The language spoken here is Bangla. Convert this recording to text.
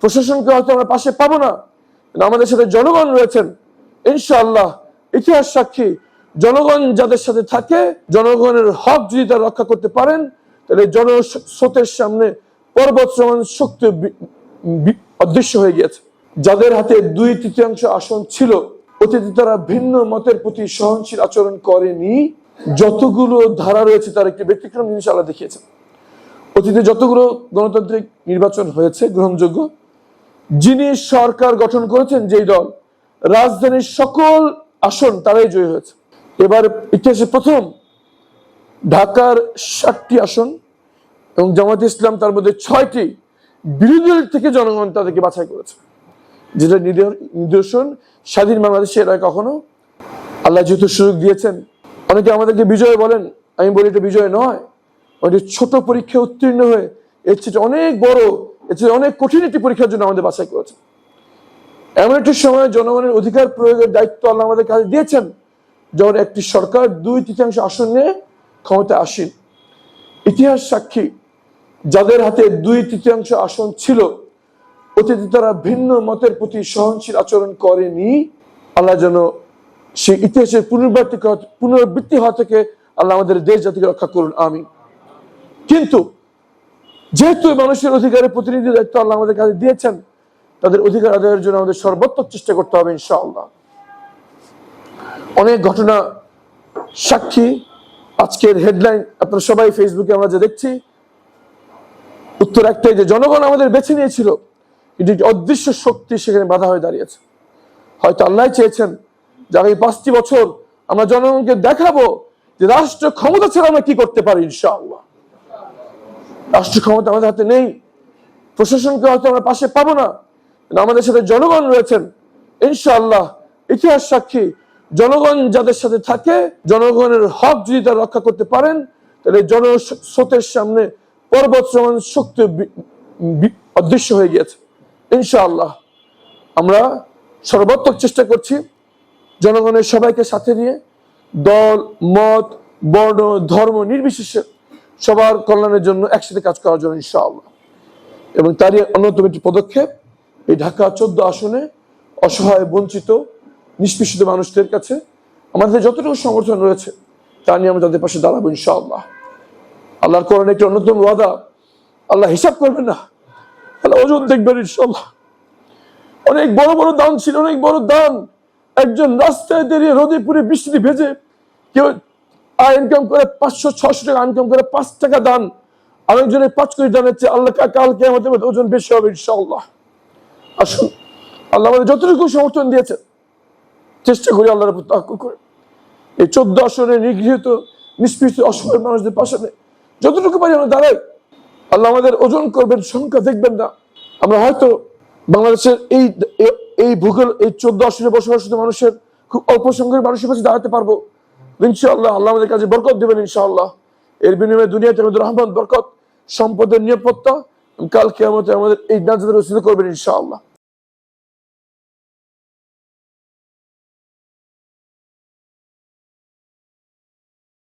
প্রশাসনকে হয়তো আমরা পাশে পাবো না, কিন্তু আমাদের সাথে জনগণ রয়েছেন ইনশাআল্লাহ। ইতিহাস সাক্ষী, জনগণ যাদের সাথে থাকে, জনগণের হক যদি তারা রক্ষা করতে পারেন, তাহলে জনস্রোতের সামনে পর্বত সমান শক্তি অদৃশ্য হয়ে গিয়েছে। যাদের হাতে 2/3 আসন ছিল, অতীতে তারা ভিন্ন মতের প্রতি সহনশীল আচরণ করেনি। যতগুলো ধারা রয়েছে তার একটি ব্যতিক্রম জিনিস আল্লাহ দেখিয়েছেন। অতীতে যতগুলো গণতান্ত্রিক নির্বাচন হয়েছে গ্রহণযোগ্য, যিনি সরকার গঠন করেছেন যেই দল, রাজধানীর সকল আসন তারাই জয়ী হয়েছে। এবার ইতিহাসে প্রথম ঢাকার 7টি আসন এবং জামায়াতে ইসলাম তার মধ্যে 6টি বিরোধী দল থেকে জনগণ তাদেরকে বাছাই করেছে, যেটা নিদর্শন স্বাধীন বাংলাদেশে এরা কখনো। আল্লাহ যেহেতু সুযোগ দিয়েছেন, অনেকে আমাদেরকে বিজয় বলেন, আমি বলি এটা বিজয় নয়, ওই ছোট পরীক্ষায় উত্তীর্ণ হয়ে এর চেয়ে অনেক বড়, এর চেয়ে অনেক কঠিন একটি পরীক্ষার জন্য আমাদের বাছাই করেছে। এমন একটি সময় জনগণের অধিকার প্রয়োগের দায়িত্ব আল্লাহ আমাদের কাছে দিয়েছেন, যখন একটি সরকার 2/3 আসন নিয়ে ক্ষমতা আসীন। ইতিহাস সাক্ষী, যাদের হাতে 2/3 আসন ছিল, অতীতে তারা ভিন্ন মতের প্রতি সহনশীল আচরণ করেনি। আল্লাহ যেন সেই ইতিহাসের পুনরাবৃত্তি হওয়া থেকে আল্লাহ আমাদের দেশ জাতিকে রক্ষা করুন, আমিন। কিন্তু যেহেতু মানুষের অধিকারের প্রতিনিধি দায়িত্ব আল্লাহ আমাদের কাছে দিয়েছেন, তাদের অধিকার আদায়ের জন্য আমাদের সর্বোত্তম চেষ্টা করতে হবে ইনশাআল্লাহ। অনেক ঘটনা সাক্ষী আজকের হেডলাইন আপনারা সবাই ফেসবুকে আমরা যে দেখছি, উত্তর একটাই যে জনগণ আমাদের বেছে নিয়েছিল, কিন্তু একটি অদৃশ্য শক্তি সেখানে বাধা হয়ে দাঁড়িয়েছে। হয়তো আল্লাহ চেয়েছেন যে আগামী 5টি বছর আমরা জনগণকে দেখাবো যে রাষ্ট্র ক্ষমতা ছাড়া আমরা কি করতে পারি। ইনশাআল্লাহ রাষ্ট্র ক্ষমতা আমাদের হাতে নেই, প্রশাসনকে হয়তো আমরা পাশে পাবো না, কিন্তু আমাদের সাথে জনগণ রয়েছেন ইনশাআল্লাহ। ইতিহাস সাক্ষী, জনগণ যাদের সাথে থাকে, জনগণের হক যদি তারা রক্ষা করতে পারেন, তাহলে জনস্রোতের সামনে পর্বত সমান শক্তি অদৃশ্য হয়ে গিয়েছে ইনশাআল্লাহ। আমরা সর্বাত্মক চেষ্টা করছি জনগণের সবাইকে সাথে নিয়ে, দল মত বর্ণ ধর্ম নির্বিশেষে সবার কল্যাণের জন্য একসাথে কাজ করার জন্য ইনশাআল্লাহ। এবং তারই অন্যতম একটি পদক্ষেপ এই ঢাকা 14 আসনে অসহায় বঞ্চিত নিষ্পেষিত মানুষদের কাছে আমাদের যতটুকু সমর্থন রয়েছে তা নিয়ে আমরা তাদের পাশে দাঁড়াবো ইনশাআল্লাহ। আল্লাহর কোরআনে একটি অন্যতম ওয়াদা, আল্লাহ হিসাব করবেন না, আল্লাহ ওজন দেখবেন ইনশাআল্লাহ। অনেক বড় বড় দান ছিল, অনেক বড় দান। একজন রাস্তায় দাঁড়িয়ে রোদে পুরে বৃষ্টি ভেজে কেউ আয় ইনকাম করে 500-600 টাকা ইনকাম করে 5 টাকা দান, আরেকজনের 5 কোটি দান হচ্ছে, আল্লাহ কালকে আমাদের ওজন বেশি হবে ইনশাআল্লাহ। আসুন আল্লাহ আমাদের যতটুকু সমর্থন দিয়েছে চেষ্টা করি আল্লাহর উপর তাওয়াক্কুল করে এই 14 আসনে নিগৃহীত নিষ্পেষিত অসহায় মানুষদের পাশে যতটুকু পারি আমরা দাঁড়াই। আল্লাহ আমাদের ওজন করবেন, সংখ্যা দেখবেন না। আমরা হয়তো বাংলাদেশের এই ভূগোল, এই 14 আসনে বসবাসরত মানুষের খুব অল্প সংখ্যক মানুষের পাশে দাঁড়াতে পারবো ইনশাআল্লাহ। আল্লাহ আমাদের কাছে বরকত দেবেন ইনশাআল্লাহ। এর বিনিময়ে দুনিয়াতে আমাদের রহমত, বরকত, সম্পদের নিরাপত্তা, কাল কিয়ামতে আমাদের এই নাজাতের ওসিলা করবেন ইনশাআল্লাহ।